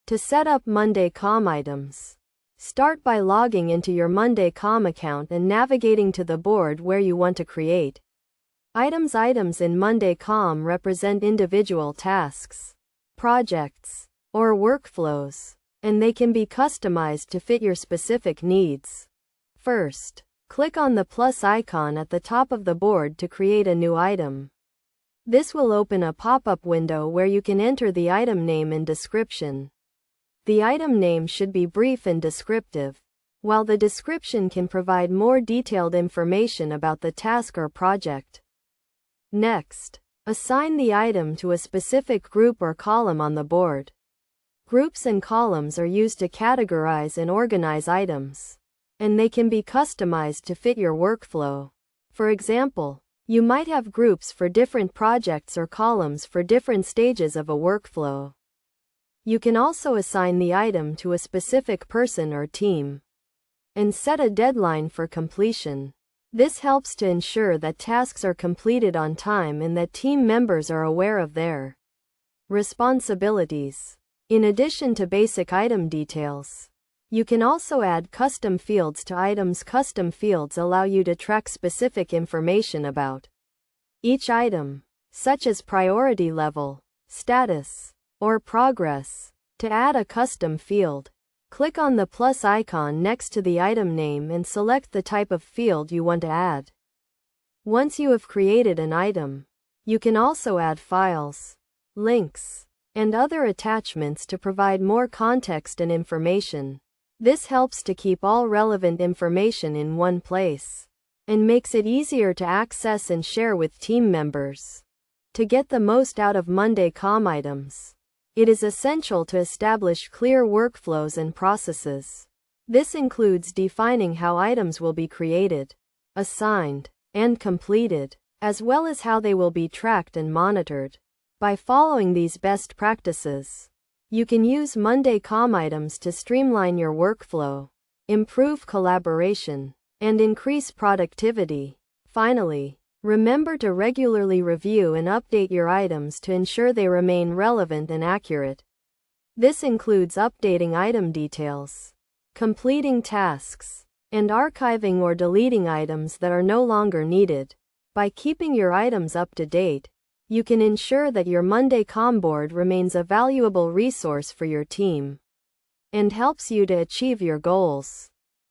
To set up Monday.com items, start by logging into your Monday.com account and navigating to the board where you want to create items. Items in Monday.com represent individual tasks, projects, or workflows, and they can be customized to fit your specific needs. First, click on the plus icon at the top of the board to create a new item. This will open a pop-up window where you can enter the item name and description. The item name should be brief and descriptive, while the description can provide more detailed information about the task or project. Next, assign the item to a specific group or column on the board. Groups and columns are used to categorize and organize items, and they can be customized to fit your workflow. For example, you might have groups for different projects or columns for different stages of a workflow. You can also assign the item to a specific person or team and set a deadline for completion. This helps to ensure that tasks are completed on time and that team members are aware of their responsibilities. In addition to basic item details, you can also add custom fields to items. Custom fields allow you to track specific information about each item, such as priority level, status, or progress. To add a custom field, click on the plus icon next to the item name and select the type of field you want to add. Once you have created an item, you can also add files, links, and other attachments to provide more context and information. This helps to keep all relevant information in one place and makes it easier to access and share with team members. To get the most out of Monday.com items, it is essential to establish clear workflows and processes. This includes defining how items will be created, assigned, and completed, as well as how they will be tracked and monitored. By following these best practices, you can use Monday.com items to streamline your workflow, improve collaboration, and increase productivity. Finally, remember to regularly review and update your items to ensure they remain relevant and accurate. This includes updating item details, completing tasks, and archiving or deleting items that are no longer needed. By keeping your items up to date, you can ensure that your Monday.com board remains a valuable resource for your team and helps you to achieve your goals.